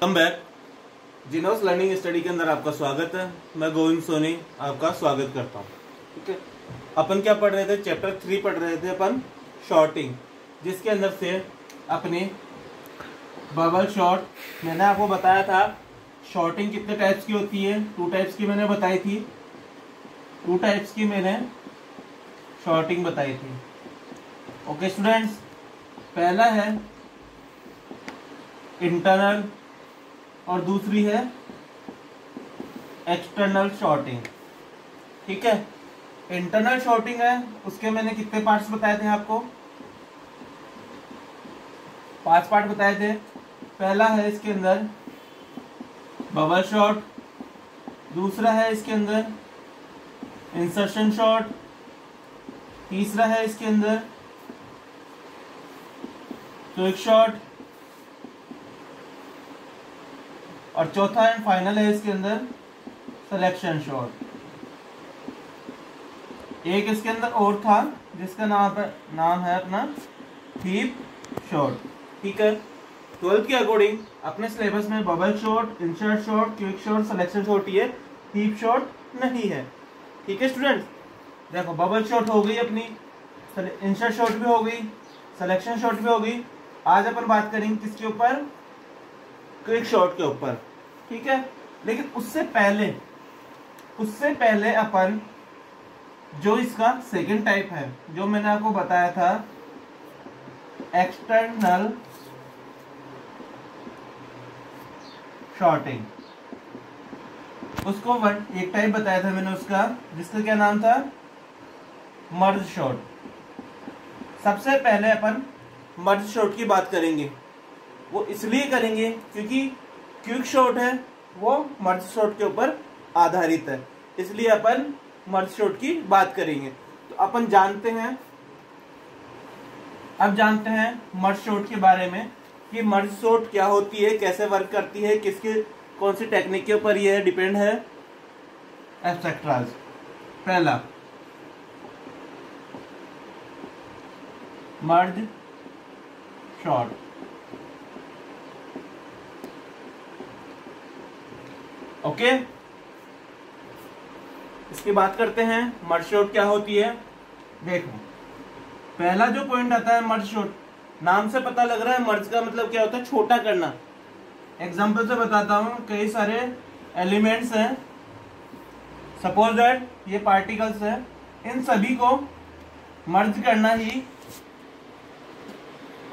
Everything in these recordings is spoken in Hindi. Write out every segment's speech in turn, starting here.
कम बैक। जिनोस लर्निंग स्टडी के अंदर आपका स्वागत है। मैं गोविंद सोनी आपका स्वागत करता हूँ। ठीक है, अपन क्या पढ़ रहे थे? चैप्टर 3 पढ़ रहे थे अपन, शॉर्टिंग, जिसके अंदर से अपनी बबल शॉर्ट मैंने आपको बताया था। शॉर्टिंग कितने टाइप्स की होती है? 2 टाइप्स की मैंने बताई थी। 2 टाइप्स की मैंने शॉर्टिंग बताई थी। ओके स्टूडेंट्स, पहला है इंटरनल और दूसरी है एक्सटर्नल शॉर्टिंग। ठीक है, इंटरनल शॉर्टिंग है, उसके मैंने कितने पार्ट्स बताए थे आपको? 5 पार्ट बताए थे। पहला है इसके अंदर बबल शॉर्ट, दूसरा है इसके अंदर इंसर्शन शॉर्ट, तीसरा है इसके अंदर क्विक शॉर्ट, और चौथा एंड फाइनल है इसके अंदर सिलेक्शन शॉर्ट। एक इसके अंदर और था जिसका नाम है अपना हीप शॉर्ट। ठीक है, 12th के अकॉर्डिंग अपने सिलेबस में bubble sort, insert sort, quick sort, selection sort ही है, हीप शॉर्ट नहीं है। ठीक है स्टूडेंट्स, देखो बबल शॉर्ट हो गई अपनी, इंसर्ट शॉर्ट भी हो गई, सिलेक्शन शॉर्ट भी हो गई। आज अपन बात करेंगे किसके ऊपर? क्विक शॉर्ट के ऊपर। ठीक है, लेकिन उससे पहले अपन जो इसका सेकंड टाइप है, जो मैंने आपको बताया था एक्सटर्नल शॉर्टिंग, उसको एक टाइप बताया था मैंने उसका, जिसका क्या नाम था? मर्ज शॉर्ट। सबसे पहले अपन मर्ज शॉर्ट की बात करेंगे। वो इसलिए करेंगे क्योंकि क्विक शॉर्ट है वो मर्ज शॉर्ट के ऊपर आधारित है, इसलिए अपन मर्ज शॉर्ट की बात करेंगे। तो अपन जानते हैं मर्ज शॉर्ट के बारे में कि मर्ज शॉर्ट क्या होती है, कैसे वर्क करती है, किसके कौन सी टेक्निक के ऊपर ये डिपेंड है, एटसेट्रा। पहला मर्ज शॉर्ट। ओके, इसकी बात करते हैं मर्ज शॉर्ट क्या होती है। देखो, पहला जो पॉइंट आता है मर्ज शॉर्ट, नाम से पता लग रहा है मर्ज का मतलब क्या होता है? छोटा करना। एग्जांपल से बताता हूं, कई सारे एलिमेंट्स हैं, सपोज दैट ये पार्टिकल्स है, इन सभी को मर्ज करना ही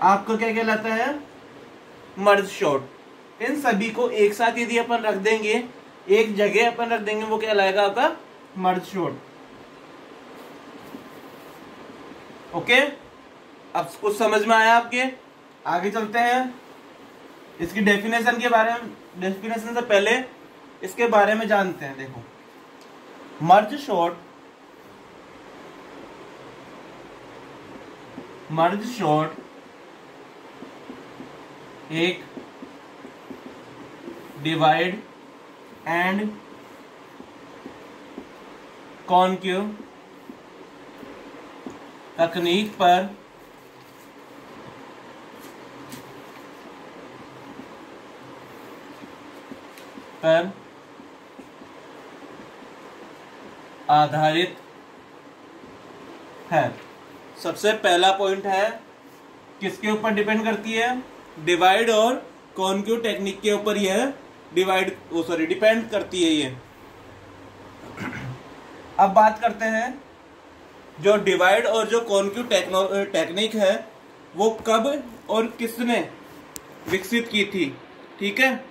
आपको क्या कहलाता है? मर्ज शॉर्ट। इन सभी को एक साथ यदि अपन रख देंगे, एक जगह अपन रख देंगे, वो कहलाएगा आपका मर्ज शॉर्ट। ओके, अब कुछ समझ में आया आपके? आगे चलते हैं इसकी डेफिनेशन के बारे में। डेफिनेशन से पहले इसके बारे में जानते हैं। देखो, मर्ज शॉर्ट एक डिवाइड एंड कॉनकेव तकनीक पर आधारित है। सबसे पहला पॉइंट है, किसके ऊपर डिपेंड करती है? डिवाइड और कॉनकेव टेक्निक के ऊपर यह डिपेंड करती है ये। अब बात करते हैं जो डिवाइड और जो कॉनकेव टेक्निक है वो कब और किसने विकसित की थी। ठीक है,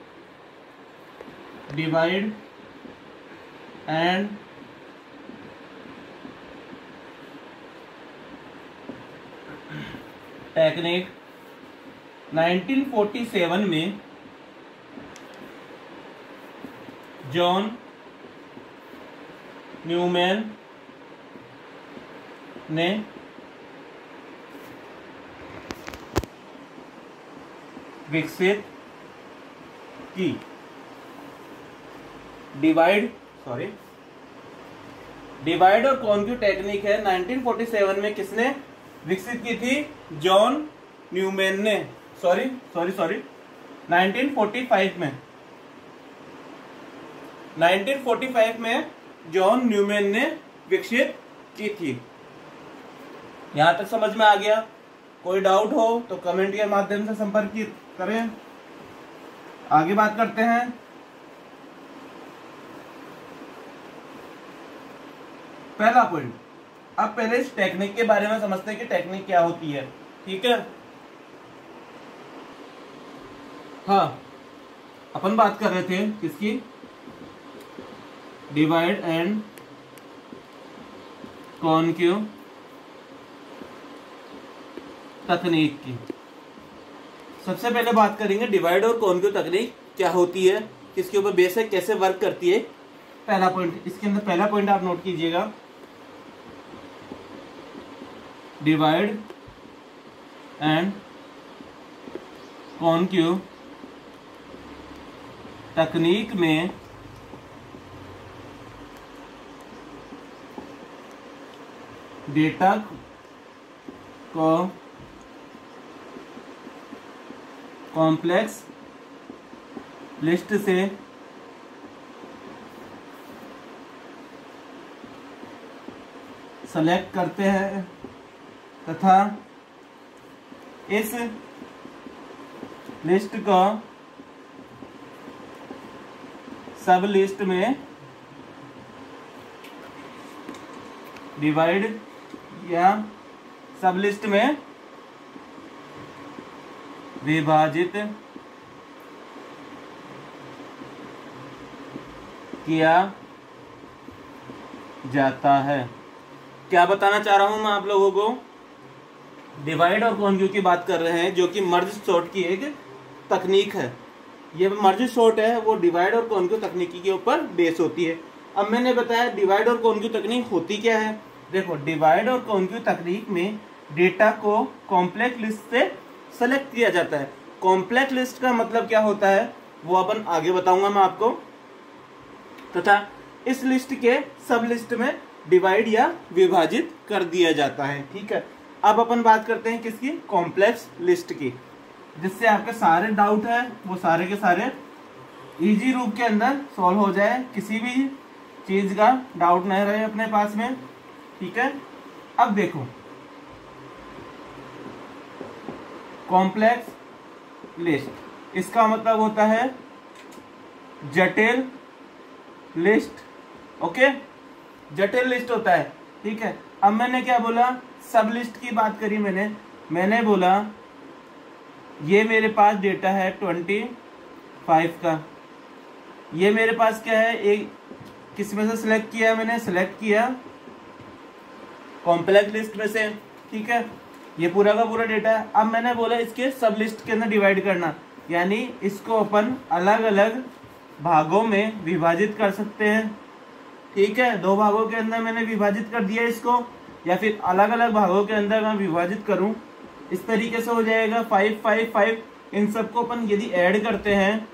डिवाइड एंड टेक्निक 1947 में जॉन न्यूमैन ने विकसित की। डिवाइड और कॉनकेव टेक्निक है 1947 में किसने विकसित की थी? जॉन न्यूमैन ने। सॉरी 1945 में 1945 में जॉन न्यूमैन ने विकसित की थी। यहां तक समझ में आ गया? कोई डाउट हो तो कमेंट के माध्यम से संपर्क करें। आगे बात करते हैं। पहला पॉइंट, अब पहले इस टेक्निक के बारे में समझते हैं कि टेक्निक क्या होती है। ठीक है, हाँ, अपन बात कर रहे थे किसकी? डिवाइड एंड कॉनकेव तकनीक की। सबसे पहले बात करेंगे डिवाइड और कॉनकेव तकनीक क्या होती है, किसके ऊपर बेस है, कैसे वर्क करती है। पहला पॉइंट, इसके अंदर पहला पॉइंट आप नोट कीजिएगा, डिवाइड एंड कॉनकेव तकनीक में डेटा को कॉम्प्लेक्स लिस्ट से सेलेक्ट करते हैं तथा इस लिस्ट को सब लिस्ट में डिवाइड या सब लिस्ट में विभाजित किया जाता है। क्या बताना चाह रहा हूं मैं आप लोगों को? डिवाइड और कॉनकेव की बात कर रहे हैं, जो कि मर्ज सॉर्ट की एक तकनीक है। ये मर्ज सॉर्ट है, वो डिवाइड और कॉनकेव तकनीकी के ऊपर बेस होती है। अब मैंने बताया डिवाइड और कॉनकेव तकनीक होती क्या है। देखो, डिवाइड और कॉनकेव तकनीक में डेटा को कॉम्प्लेक्स लिस्ट से सेलेक्ट किया जाता है। कॉम्प्लेक्स लिस्ट का मतलब क्या होता है वो अपन आगे बताऊंगा मैं आपको, तथा इस लिस्ट के सब लिस्ट में डिवाइड या विभाजित कर दिया जाता है। ठीक है, अब अपन बात करते हैं किसकी? कॉम्प्लेक्स लिस्ट की, जिससे आपके सारे डाउट है वो सारे के सारे इजी रूप के अंदर सॉल्व हो जाए, किसी भी चीज का डाउट नहीं रहे अपने पास में। ठीक है, अब देखो, कॉम्प्लेक्स लिस्ट, इसका मतलब होता है जटिल लिस्ट। ओके, जटिल लिस्ट होता है। ठीक है, अब मैंने क्या बोला? सब लिस्ट की बात करी मैंने बोला ये मेरे पास डेटा है 25 का। ये मेरे पास क्या है? एक किस में से सिलेक्ट किया? मैंने सिलेक्ट किया कॉम्प्लेक्स लिस्ट में से। ठीक है, ये पूरा का पूरा डेटा है। अब मैंने बोला इसके सब लिस्ट के अंदर डिवाइड करना, यानी इसको अपन अलग अलग भागों में विभाजित कर सकते हैं। ठीक है, दो भागों के अंदर मैंने विभाजित कर दिया इसको, या फिर अलग अलग भागों के अंदर मैं विभाजित करूं, इस तरीके से हो जाएगा 5 5 5। इन सबको अपन यदि ऐड करते हैं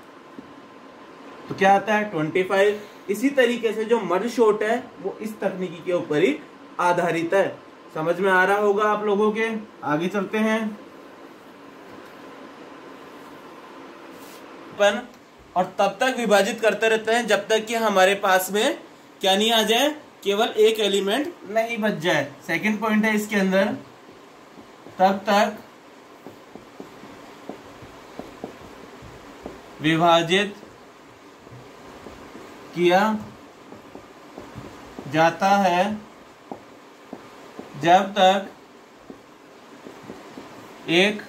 तो क्या आता है? 25। इसी तरीके से जो मर्ज सॉर्ट है वो इस तकनीकी के ऊपर ही आधारित है। समझ में आ रहा होगा आप लोगों के? आगे चलते हैं अपन, और तब तक विभाजित करते रहते हैं जब तक कि हमारे पास में क्या नहीं आ जाए, केवल एक एलिमेंट नहीं बच जाए। सेकंड पॉइंट है इसके अंदर, तब तक विभाजित किया जाता है जब तक एक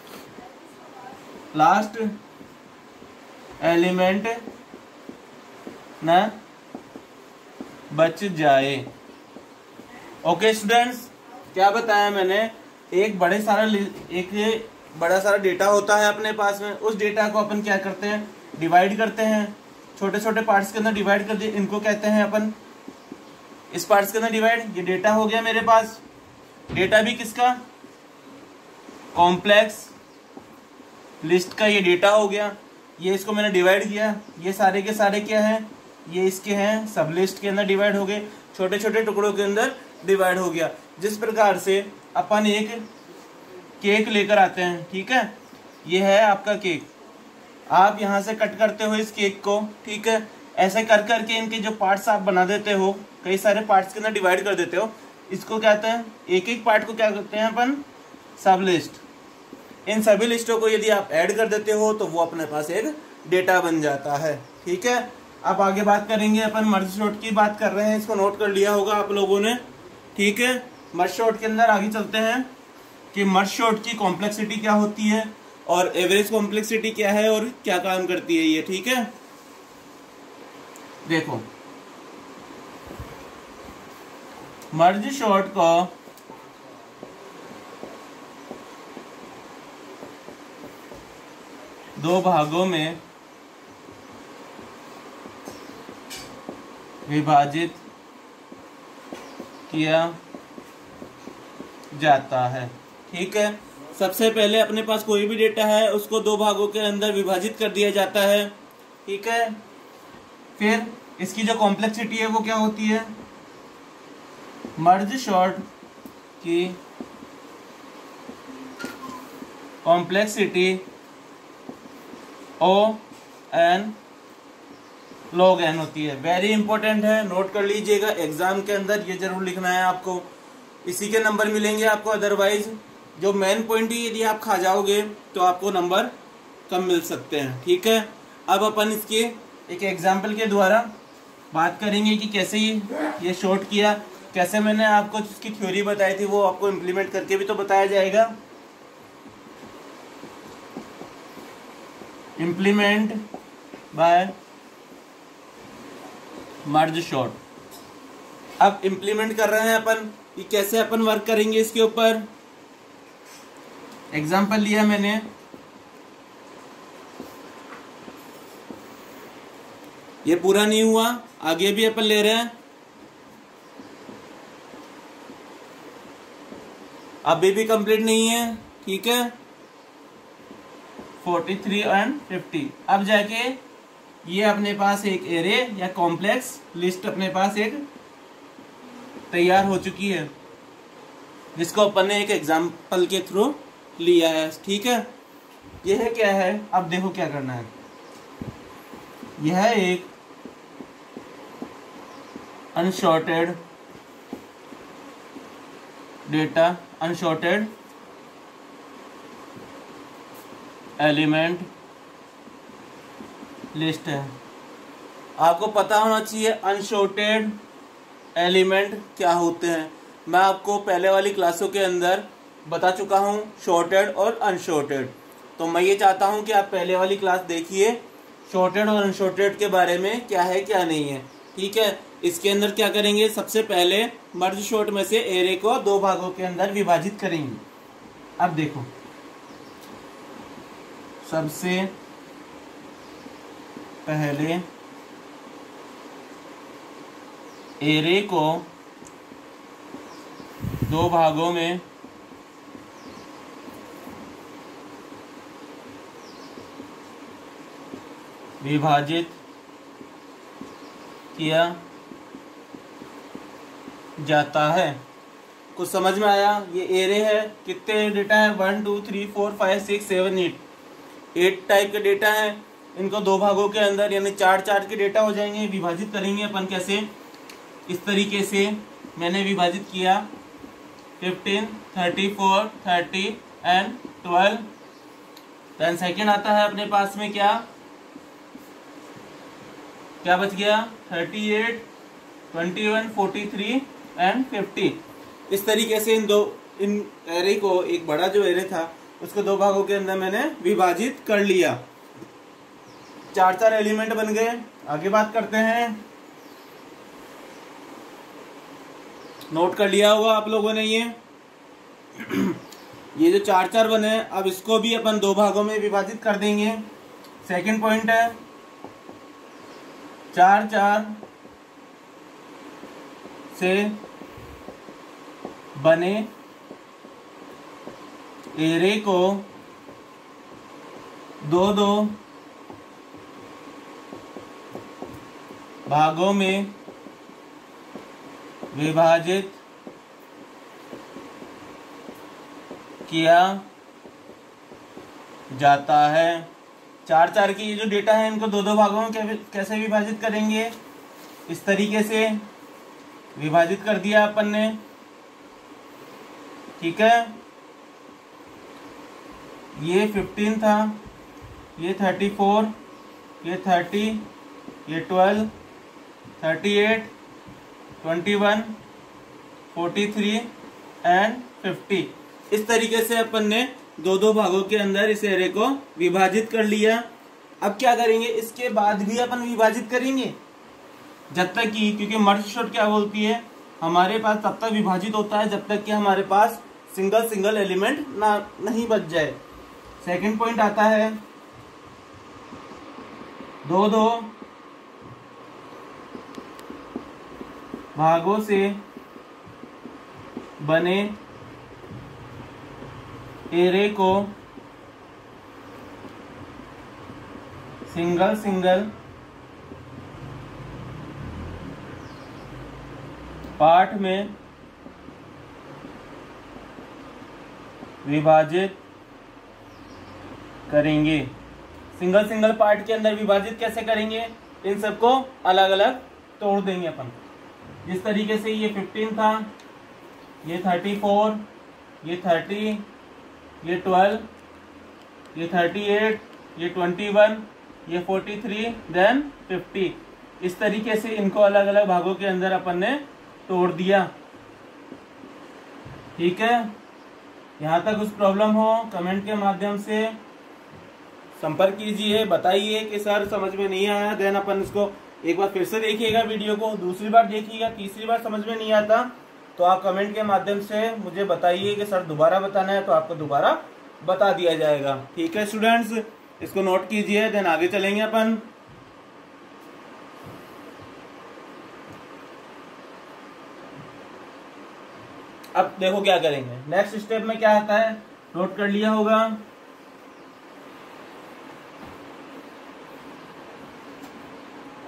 लास्ट एलिमेंट न बच जाए। ओके स्टूडेंट्स, क्या बताया मैंने? एक बड़ा सारा डेटा होता है अपने पास में। उस डेटा को अपन क्या करते हैं? डिवाइड करते हैं, छोटे छोटे पार्ट्स के अंदर डिवाइड कर दिए। इनको कहते हैं अपन इस पार्ट्स के अंदर डिवाइड। ये डेटा हो गया मेरे पास। डेटा भी किसका? कॉम्प्लेक्स लिस्ट का ये डेटा हो गया। ये इसको मैंने डिवाइड किया, ये सारे के सारे क्या है? ये इसके हैं, सब लिस्ट के अंदर डिवाइड हो गए, छोटे छोटे टुकड़ों के अंदर डिवाइड हो गया। जिस प्रकार से अपन एक केक लेकर आते हैं, ठीक है, ये है आपका केक। आप यहाँ से कट करते हो इस केक को, ठीक है। ऐसे कर करके इनके जो पार्ट्स आप बना देते हो, कई सारे पार्ट्स के अंदर डिवाइड कर देते हो। इसको क्या कहते हैं, एक एक पार्ट को क्या कहते हैं अपन, सब लिस्ट। इन सभी लिस्टों को यदि आप ऐड कर देते हो तो वो अपने पास एक डेटा बन जाता है, ठीक है। अब आगे बात करेंगे अपन मर्ज सॉर्ट की बात कर रहे हैं, इसको नोट कर लिया होगा आप लोगों ने, ठीक है। मर्ज सॉर्ट के अंदर आगे चलते हैं कि मर्ज सॉर्ट की कॉम्प्लेक्सिटी क्या होती है और एवरेज कॉम्प्लेक्सिटी क्या है और क्या काम करती है ये, ठीक है। देखो मर्ज सॉर्ट को दो भागों में विभाजित किया जाता है, ठीक है। सबसे पहले अपने पास कोई भी डेटा है उसको दो भागों के अंदर विभाजित कर दिया जाता है, ठीक है। फिर इसकी जो कॉम्प्लेक्सिटी है वो क्या होती है, मर्ज सॉर्ट की complexity O N log n होती है। वेरी इंपॉर्टेंट है, नोट कर लीजिएगा, एग्जाम के अंदर ये जरूर लिखना है आपको, इसी के नंबर मिलेंगे आपको। अदरवाइज जो मेन पॉइंट ही यदि आप खा जाओगे तो आपको नंबर कम मिल सकते हैं, ठीक है। अब अपन इसके एक एग्जाम्पल के द्वारा बात करेंगे कि कैसे ये शॉर्ट किया, कैसे मैंने आपको इसकी थ्योरी बताई थी वो आपको इम्प्लीमेंट करके भी तो बताया जाएगा। Implement by merge sort. अब इम्प्लीमेंट कर रहे हैं अपन कि कैसे अपन वर्क करेंगे इसके ऊपर। एग्जाम्पल लिया मैंने, ये पूरा नहीं हुआ, आगे भी अपन ले रहे हैं, अभी भी कंप्लीट नहीं है, ठीक है। 43 और 50। अब जाके ये अपने पास एक एरे या कॉम्प्लेक्स लिस्ट अपने पास एक तैयार हो चुकी है, जिसको अपन ने एक एग्जाम्पल के थ्रू लिया है, ठीक है। यह क्या है, अब देखो क्या करना है। यह एक unsorted data, unsorted element list है। आपको पता होना चाहिए अनसॉर्टेड एलिमेंट क्या होते हैं। मैं आपको पहले वाली क्लासों के अंदर बता चुका हूं शॉर्टेड और अनसॉर्टेड, तो मैं ये चाहता हूं कि आप पहले वाली क्लास देखिए, शॉर्टेड और अनसॉर्टेड के बारे में क्या है क्या नहीं है, ठीक है। इसके अंदर क्या करेंगे, सबसे पहले मर्ज सॉर्ट में से एरे को दो भागों के अंदर विभाजित करेंगे। अब देखो, सबसे पहले एरे को दो भागों में विभाजित किया जाता है। कुछ समझ में आया? ये एरे है, कितने डेटा है, 1 2 3 4 5 6 7 8 टाइप के डेटा है। इनको दो भागों के अंदर यानी 4 के डेटा हो जाएंगे। विभाजित करेंगे अपन कैसे, इस तरीके से मैंने विभाजित किया 15 34 30 एंड 12। देन सेकेंड आता है अपने पास में क्या बच गया, 38 21 43 एंड 50। इस तरीके से इन एरे को, एक बड़ा जो एरे था उसको दो भागों के अंदर मैंने विभाजित कर लिया। 4 एलिमेंट बन गए। आगे बात करते हैं, नोट कर लिया होगा आप लोगों ने ये जो 4 बने, अब इसको भी अपन दो भागों में विभाजित कर देंगे। सेकंड पॉइंट है 4 से बने एरे को दो भागों में विभाजित किया जाता है। चार चार की ये जो डेटा है इनको दो दो भागों में कैसे विभाजित करेंगे, इस तरीके से विभाजित कर दिया अपन ने। ठीक है, ये 15 था, ये 34, ये 30, ये 12, 38, 21, 43 एंड 50। इस तरीके से अपन ने दो दो भागों के अंदर इस एरे को विभाजित कर लिया। अब क्या करेंगे, इसके बाद भी अपन विभाजित करेंगे जब तक कि, क्योंकि मर्ज सॉर्ट क्या बोलती है, हमारे पास तब तक विभाजित होता है जब तक कि हमारे पास सिंगल सिंगल एलिमेंट ना नहीं बच जाए। सेकंड पॉइंट आता है, दो दो भागों से बने एरे को सिंगल सिंगल पार्ट में विभाजित करेंगे। सिंगल सिंगल पार्ट के अंदर विभाजित कैसे करेंगे, इन सबको अलग अलग तोड़ देंगे अपन। जिस तरीके से ये 15 था, ये 34, ये 30, ये 12, ये 38, ये 21, ये 43, देन 50। इस तरीके से इनको अलग अलग भागों के अंदर अपन ने तोड़ दिया। ठीक है, यहाँ तक कुछ प्रॉब्लम हो कमेंट के माध्यम से संपर्क कीजिए, बताइए कि सर समझ में नहीं आया। देन अपन इसको एक बार फिर से देखिएगा वीडियो को, दूसरी बार देखिएगा, तीसरी बार समझ में नहीं आता तो आप कमेंट के माध्यम से मुझे बताइए कि सर दोबारा बताना है, तो आपको दोबारा बता दिया जाएगा। ठीक है स्टूडेंट्स, इसको नोट कीजिए, देन आगे चलेंगे अपन। अब देखो क्या करेंगे, नेक्स्ट स्टेप में क्या आता है, नोट कर लिया होगा।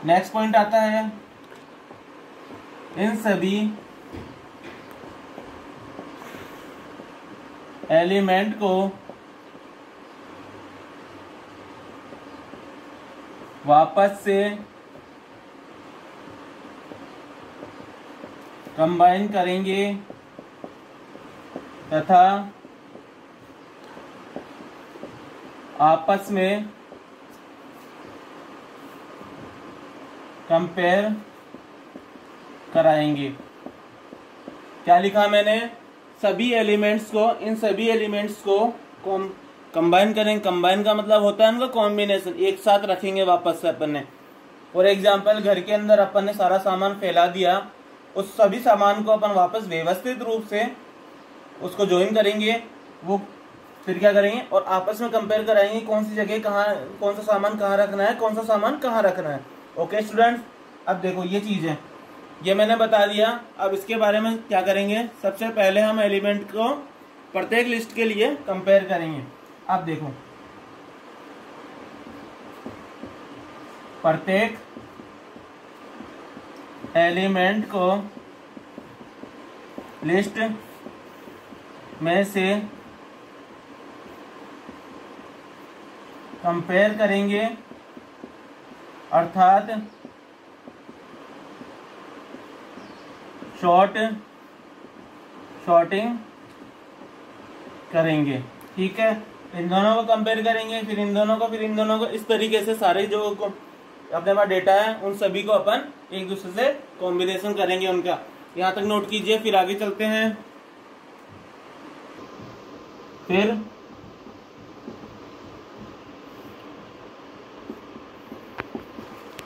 नेक्स्ट पॉइंट आता है, इन सभी एलिमेंट को वापस से कंबाइन करेंगे तथा आपस में कंपेयर कराएंगे। क्या लिखा मैंने, सभी एलिमेंट्स को, इन सभी एलिमेंट्स को कंबाइन करेंगे। कंबाइन का मतलब होता है उनका कॉम्बिनेशन, एक साथ रखेंगे वापस से अपन ने। फॉर एग्जांपल घर के अंदर अपन ने सारा सामान फैला दिया, उस सभी सामान को अपन वापस व्यवस्थित रूप से उसको ज्वाइन करेंगे, वो फिर क्या करेंगे और आपस में कंपेयर कराएंगे कौन सी जगह कहाँ, कौन सा सामान कहाँ रखना है, कौन सा सामान कहाँ रखना है। ओके स्टूडेंट्स, अब देखो ये चीज है, ये मैंने बता दिया। अब इसके बारे में क्या करेंगे, सबसे पहले हम एलिमेंट को प्रत्येक लिस्ट के लिए कंपेयर करेंगे। अब देखो, प्रत्येक एलिमेंट को लिस्ट में से कंपेयर करेंगे, अर्थात शॉर्टिंग करेंगे। ठीक है, इन दोनों को कंपेयर करेंगे, फिर इन दोनों को, फिर इन दोनों को, इस तरीके से सारे जो अपने पास डेटा है उन सभी को अपन एक दूसरे से कॉम्बिनेशन करेंगे उनका। यहाँ तक नोट कीजिए, फिर आगे चलते हैं। फिर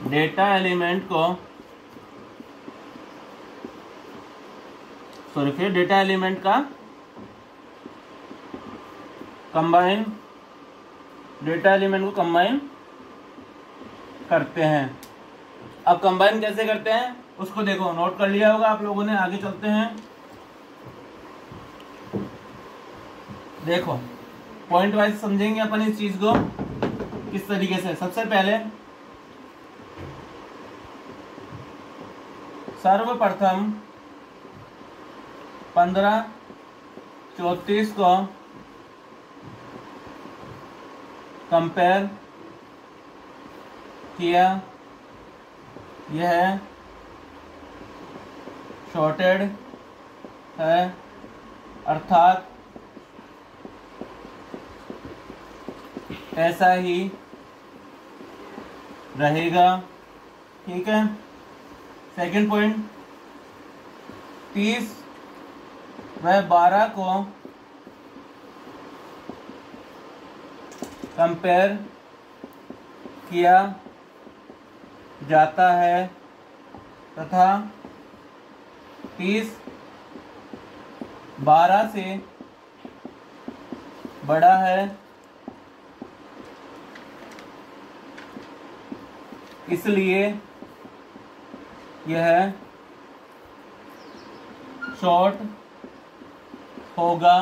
डेटा एलिमेंट को, फिर डेटा एलिमेंट का कंबाइन, डेटा एलिमेंट को कंबाइन करते हैं। अब कंबाइन कैसे करते हैं उसको देखो, नोट कर लिया होगा आप लोगों ने। आगे चलते हैं, देखो पॉइंट वाइज समझेंगे अपन इस चीज को किस तरीके से। सबसे पहले सर्वप्रथम 15, 34 को कंपेयर किया, यह शॉर्टेड है, अर्थात ऐसा ही रहेगा। ठीक है। सेकंड पॉइंट, 30 व 12 को कंपेयर किया जाता है तथा 30 12 से बड़ा है, इसलिए यह शॉर्ट होगा।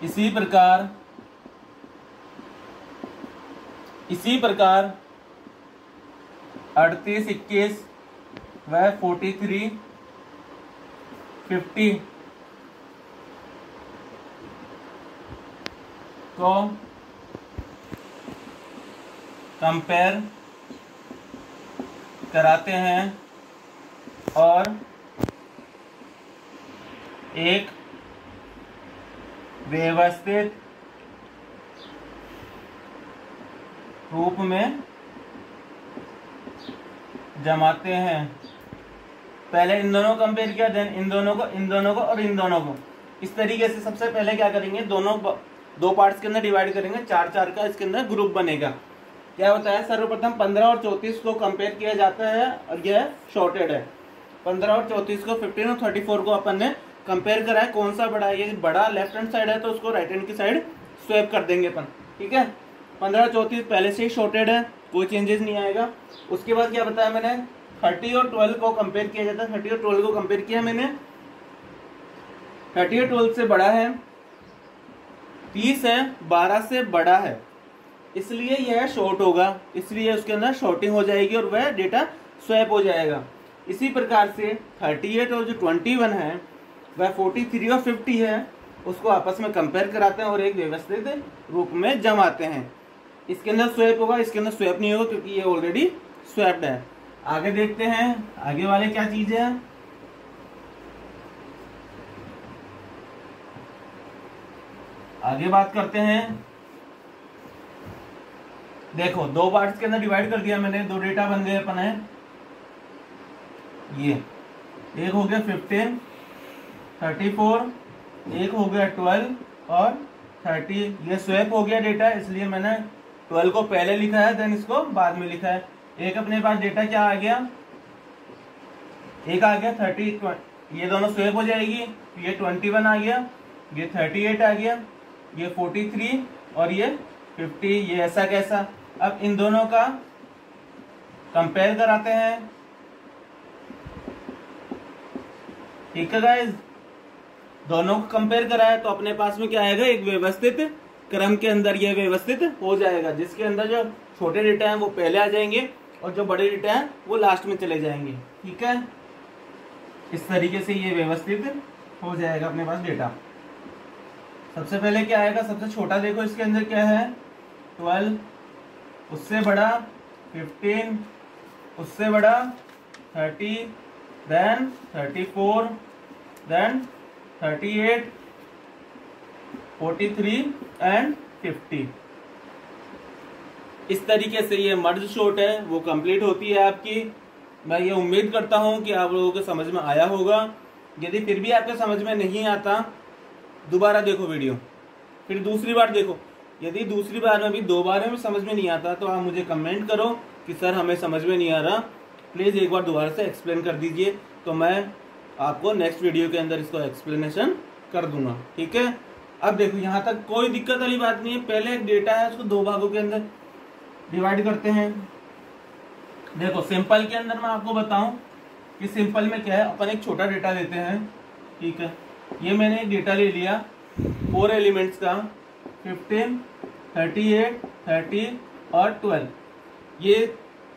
इसी प्रकार 38, 21 व 43, 50 को कंपेयर कराते हैं और एक व्यवस्थित रूप में जमाते हैं। पहले इन दोनों को कंपेयर किया, देन इन दोनों को और इन दोनों को। इस तरीके से सबसे पहले क्या करेंगे, दो पार्ट्स के अंदर डिवाइड करेंगे, 4 का इसके अंदर ग्रुप बनेगा। क्या होता है, सर्वप्रथम 15 और 34 को कंपेयर किया जाता है और यह शॉर्टेड है। 15 और 34 को, 15 और 34 को अपन ने कंपेयर करा है। कौन सा बड़ा है, ये बड़ा लेफ्ट हैंड साइड है तो उसको राइट हैंड की साइड स्वैप कर देंगे अपन। ठीक है। 15 और 34 पहले से ही शॉर्टेड है, कोई चेंजेस नहीं आएगा। उसके बाद क्या बताया मैंने, 30 और 12 को कंपेयर किया जाता है। 30 और 12 को कंपेयर किया मैंने, 30 और 12 से बड़ा है, 30 है, 12 से बड़ा है, इसलिए यह शॉर्ट होगा, इसलिए उसके अंदर शॉर्टिंग हो जाएगी और वह डेटा स्वैप हो जाएगा। इसी प्रकार से 38 और जो 21 है वह 43 और 50 है, उसको आपस में कंपेयर कराते हैं और एक व्यवस्थित रूप में जमाते हैं। इसके अंदर स्वैप होगा, इसके अंदर स्वैप नहीं होगा क्योंकि ये ऑलरेडी स्वैप्ड है। आगे देखते हैं आगे वाले क्या चीज है। आगे बात करते हैं। देखो, दो पार्ट्स के अंदर डिवाइड कर दिया मैंने, दो डेटा बन गए अपन है। ये एक हो गया 15, 34, एक हो गया 12 और 30। ये स्वैप हो गया डेटा, इसलिए मैंने 12 को पहले लिखा है, देन इसको बाद में लिखा है। एक अपने पास डेटा क्या आ गया, एक आ गया 30, ये दोनों स्वैप हो जाएगी। ये 21 आ गया, ये 38 आ गया, ये 43 और ये 50। ये ऐसा कैसा, अब इन दोनों का कंपेयर कराते हैं। ठीक है गाइस, दोनों को कंपेयर कराया तो अपने पास में क्या आएगा, एक व्यवस्थित क्रम के अंदर यह व्यवस्थित हो जाएगा, जिसके अंदर जो छोटे डेटा हैं वो पहले आ जाएंगे और जो बड़े डेटा हैं वो लास्ट में चले जाएंगे। ठीक है, इस तरीके से ये व्यवस्थित हो जाएगा अपने पास डेटा। सबसे पहले क्या आएगा, सबसे छोटा देखो इसके अंदर क्या है, 12, उससे बड़ा 15, उससे बड़ा 30, देन 34, देन 38, 43 एंड 50। इस तरीके से ये मर्ज शॉर्ट है वो कंप्लीट होती है आपकी। मैं ये उम्मीद करता हूं कि आप लोगों को समझ में आया होगा। यदि फिर भी आपको समझ में नहीं आता, दोबारा देखो वीडियो, फिर दूसरी बार देखो। यदि दूसरी बार में भी 2 बार में समझ में नहीं आता तो आप मुझे कमेंट करो कि सर हमें समझ में नहीं आ रहा, प्लीज़ एक बार दोबारा से एक्सप्लेन कर दीजिए, तो मैं आपको नेक्स्ट वीडियो के अंदर इसको एक्सप्लेनेशन कर दूंगा। ठीक है, अब देखो यहाँ तक कोई दिक्कत वाली बात नहीं है। पहले एक डेटा है उसको 2 भागों के अंदर डिवाइड करते हैं। देखो सिंपल के अंदर मैं आपको बताऊं कि सिंपल में क्या है, अपन एक छोटा डेटा लेते हैं। ठीक है, ये मैंने एक डेटा ले लिया 4 एलिमेंट्स का, 15, 38, 30 और 12। ये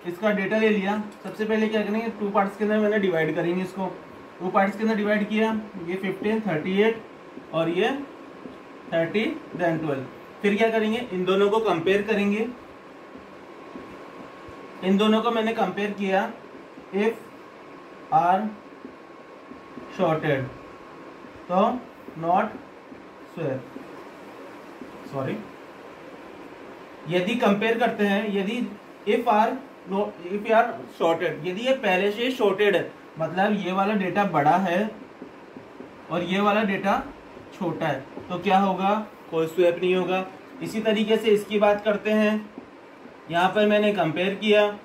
इसका डेटा ले लिया। सबसे पहले क्या करेंगे, 2 पार्ट्स के अंदर मैंने डिवाइड करेंगे इसको। 2 पार्ट्स के अंदर डिवाइड किया, ये 15, 38 और ये 30 देन 12। फिर क्या करेंगे, इन दोनों को कंपेयर करेंगे। इन दोनों को मैंने कंपेयर किया, इफ आर शॉर्टेड तो नॉट स्वैप, सॉरी, यदि कंपेयर करते हैं, यदि इफ आर शॉर्टेड, यदि ये पहले से शॉर्टेड है, मतलब ये वाला डेटा बड़ा है और ये वाला डेटा छोटा है, तो क्या होगा, कोई स्वैप नहीं होगा। इसी तरीके से इसकी बात करते हैं, यहां पर मैंने कंपेयर किया,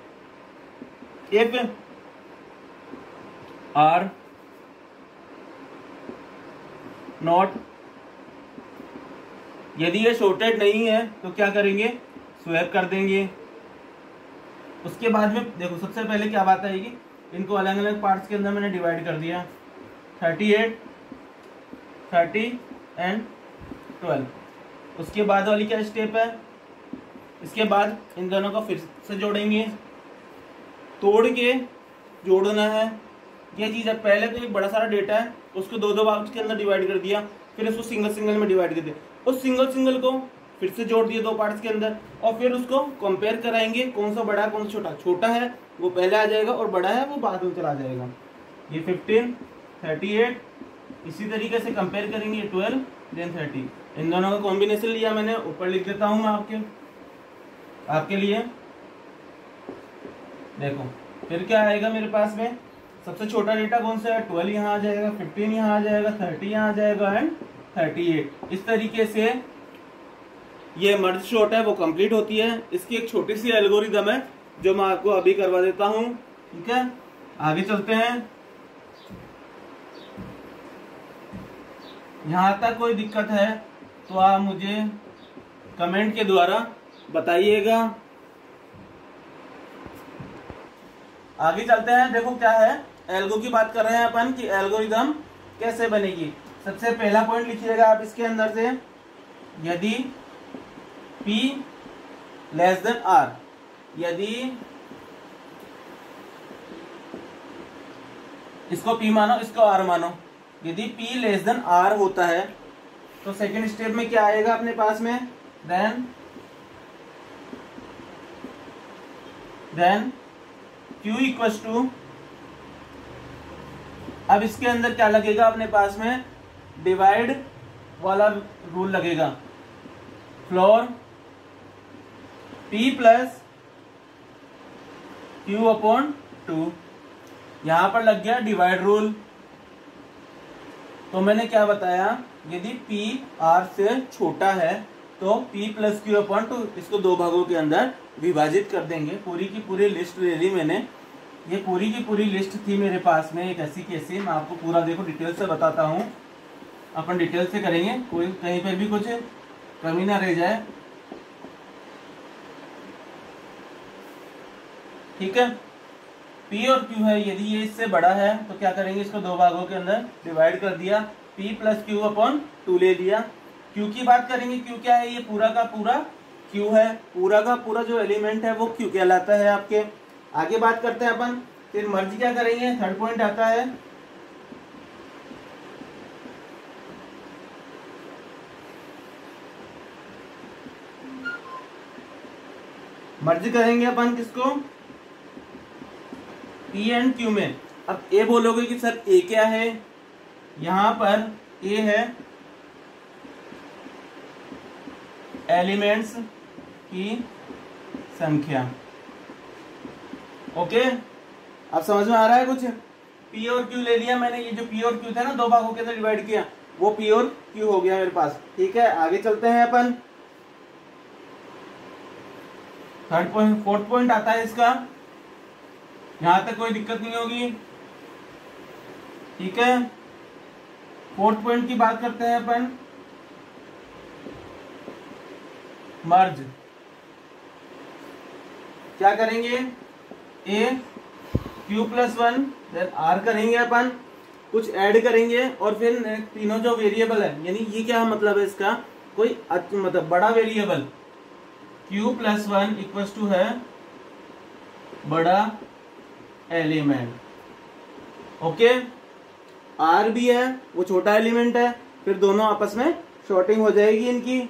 इफ आर नॉट, यदि ये शॉर्टेड नहीं है तो क्या करेंगे, स्वैप कर देंगे। उसके बाद में देखो सबसे पहले क्या बात आएगी, इनको अलग अलग पार्ट्स के अंदर मैंने डिवाइड कर दिया, 38, 30 एंड 12। उसके बाद वाली क्या स्टेप है, इसके बाद इन दोनों को फिर से जोड़ेंगे, तोड़ के जोड़ना है। ये चीज़ है, पहले तो एक बड़ा सारा डेटा है उसको दो दो पार्ट्स के अंदर डिवाइड कर दिया, फिर उसको सिंगल सिंगल में डिवाइड कर दिया, उस सिंगल सिंगल को फिर से जोड़ दिए दो पार्ट्स के अंदर, और फिर उसको कंपेयर कराएंगे कौन सा बड़ा कौन सा छोटा। छोटा है वो पहले आ जाएगा और बड़ा है वो बाद में चला जाएगा। ये 15, 38, इसी तरीके से कंपेयर करेंगे, 12 देन 30। इन दोनों का कॉम्बिनेशन लिया मैंने, ऊपर लिख देता हूँ मैं आपके लिए। देखो फिर क्या आएगा मेरे पास में, सबसे छोटा डेटा कौन सा है, 12 यहाँ आ जाएगा, 15 यहाँ आ जाएगा, 30 यहाँ आ जाएगा एंड 38। इस तरीके से ये मर्ज शॉर्ट है वो कंप्लीट होती है। इसकी एक छोटी सी एल्गोरिदम है जो मैं आपको अभी करवा देता हूँ, ठीक है। आगे चलते हैं, यहां तक कोई दिक्कत है तो आप मुझे कमेंट के द्वारा बताइएगा। आगे चलते हैं, देखो क्या है, एल्गो की बात कर रहे हैं अपन कि एल्गोरिदम कैसे बनेगी। सबसे पहला पॉइंट लिखिएगा आप इसके अंदर से, यदि P लेस देन R, यदि इसको P मानो इसको R मानो, यदि P लेस देन R होता है तो सेकेंड स्टेप में क्या आएगा अपने पास में, देन Q इक्वल्स टू, अब इसके अंदर क्या लगेगा अपने पास में, डिवाइड वाला रूल लगेगा, floor P plus Q upon 2। यहां पर लग गया डिवाइड रूल। तो मैंने क्या बताया, यदि P R से छोटा है तो P प्लस Q अपॉन 2, इसको दो भागों के अंदर विभाजित कर देंगे। पूरी की पूरी लिस्ट ले ली मैंने, ये पूरी की पूरी लिस्ट थी मेरे पास में एक ऐसी कैसी, मैं आपको पूरा देखो डिटेल से बताता हूँ, अपन डिटेल से करेंगे, कोई कहीं पर भी कुछ कमी ना रह जाए, ठीक है। P और Q है, यदि ये इससे बड़ा है तो क्या करेंगे, इसको दो भागों के अंदर डिवाइड कर दिया, P प्लस Q अपॉन 2 ले लिया। Q की बात करेंगे, Q क्या है, ये पूरा का पूरा Q है, पूरा का पूरा जो एलिमेंट है वो Q कहलाता है आपके। आगे बात करते हैं अपन, फिर मर्ज क्या करेंगे, थर्ड पॉइंट आता है, मर्ज करेंगे अपन किसको, P एंड Q में। अब ए बोलोगे कि सर ए क्या है, यहां पर ए है एलिमेंट्स की संख्या, ओके। अब समझ में आ रहा है कुछ, P और Q ले लिया मैंने, ये जो P और Q था ना दो भागों के अंदर डिवाइड किया, वो P और Q हो गया मेरे पास, ठीक है। आगे चलते हैं अपन, थर्ड पॉइंट, फोर्थ पॉइंट आता है इसका, यहां तक कोई दिक्कत नहीं होगी, ठीक है। फोर्थ पॉइंट की बात करते हैं अपन, मर्ज क्या करेंगे, A Q plus 1 then R करेंगे अपन, कुछ ऐड करेंगे और फिर तीनों जो वेरिएबल है, यानी ये क्या मतलब है इसका, कोई मतलब बड़ा variable Q plus 1 equals to है बड़ा एलिमेंट, ओके। R भी है वो छोटा एलिमेंट है, फिर दोनों आपस में शॉर्टिंग हो जाएगी इनकी।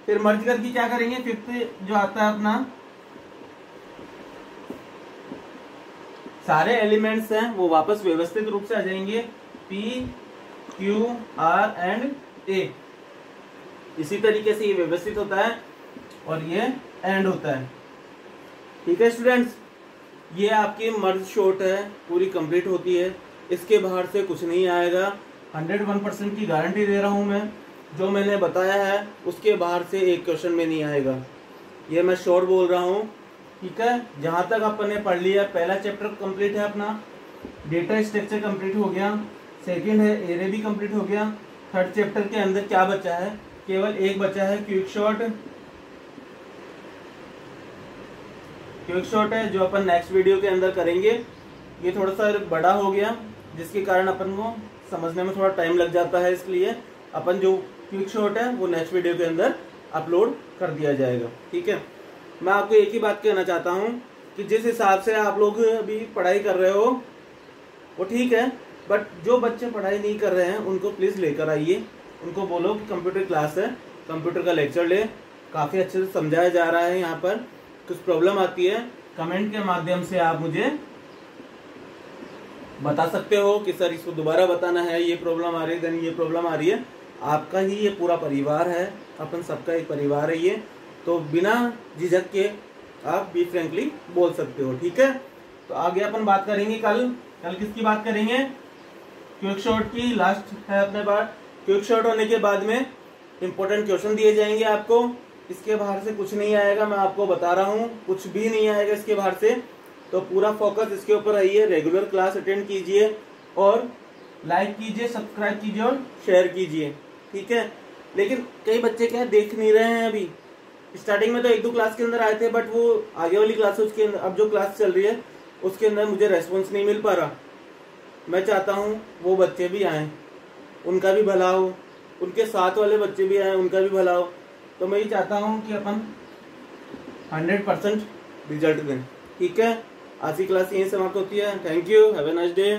फिर मर्ज करके क्या करेंगे, फिफ्थ जो आता है अपना सारे एलिमेंट्स हैं वो वापस व्यवस्थित रूप से आ जाएंगे, P, Q, R and A। इसी तरीके से ये व्यवस्थित होता है और ये एंड होता है। ठीक है स्टूडेंट्स, ये आपकी मर्ज शॉर्ट है, पूरी कंप्लीट होती है, इसके बाहर से कुछ नहीं आएगा। 101% की गारंटी दे रहा हूं मैं, जो मैंने बताया है उसके बाहर से एक क्वेश्चन में नहीं आएगा, ये मैं श्योर बोल रहा हूँ। ठीक है, जहाँ तक अपन ने पढ़ लिया, पहला चैप्टर कंप्लीट है अपना, डेटा स्ट्रक्चर कंप्लीट हो गया, सेकंड है एरे भी कंप्लीट हो गया। थर्ड चैप्टर के अंदर क्या बचा है, केवल एक बचा है क्विक शॉर्ट। क्विक शॉर्ट है जो अपन नेक्स्ट वीडियो के अंदर करेंगे। ये थोड़ा सा बड़ा हो गया जिसके कारण अपन को समझने में थोड़ा टाइम लग जाता है, इसलिए अपन जो क्विक शॉर्ट है वो नेक्स्ट वीडियो के अंदर अपलोड कर दिया जाएगा। ठीक है, मैं आपको एक ही बात कहना चाहता हूँ कि जिस हिसाब से आप लोग अभी पढ़ाई कर रहे हो वो ठीक है, बट जो बच्चे पढ़ाई नहीं कर रहे हैं उनको प्लीज़ लेकर आइए, उनको बोलो कि कंप्यूटर क्लास है, कंप्यूटर का लेक्चर ले, काफ़ी अच्छे से समझाया जा रहा है। यहाँ पर कुछ प्रॉब्लम आती है, कमेंट के माध्यम से आप मुझे बता सकते हो कि सर इसको दोबारा बताना है, ये प्रॉब्लम आ रही है, देन ये प्रॉब्लम आ रही है। आपका ही ये पूरा परिवार है, अपन सबका एक परिवार है ये, तो बिना झिझक के आप बी फ्रेंकली बोल सकते हो। ठीक है, तो आगे अपन बात करेंगे कल किसकी बात करेंगे, क्विक शॉर्ट की। लास्ट है अपने पास, क्विक शॉर्ट होने के बाद में इंपॉर्टेंट क्वेश्चन दिए जाएंगे आपको, इसके बाहर से कुछ नहीं आएगा, मैं आपको बता रहा हूँ, कुछ भी नहीं आएगा इसके बाहर से। तो पूरा फोकस इसके ऊपर आइए, रेगुलर क्लास अटेंड कीजिए और लाइक कीजिए, सब्सक्राइब कीजिए और शेयर कीजिए। ठीक है, लेकिन कई बच्चे क्या देख नहीं रहे हैं, अभी स्टार्टिंग में तो 1-2 क्लास के अंदर आए थे, बट वो आगे वाली क्लास उसके अंदर, अब जो क्लास चल रही है उसके अंदर मुझे रेस्पॉन्स नहीं मिल पा रहा। मैं चाहता हूँ वो बच्चे भी आएँ, उनका भी भला हो, उनके साथ वाले बच्चे भी आए, उनका भी भला हो। तो मैं ये चाहता हूँ कि अपन 100% रिजल्ट दें। ठीक है, आज की क्लास यहीं समाप्त होती है। Thank you, have a nice day.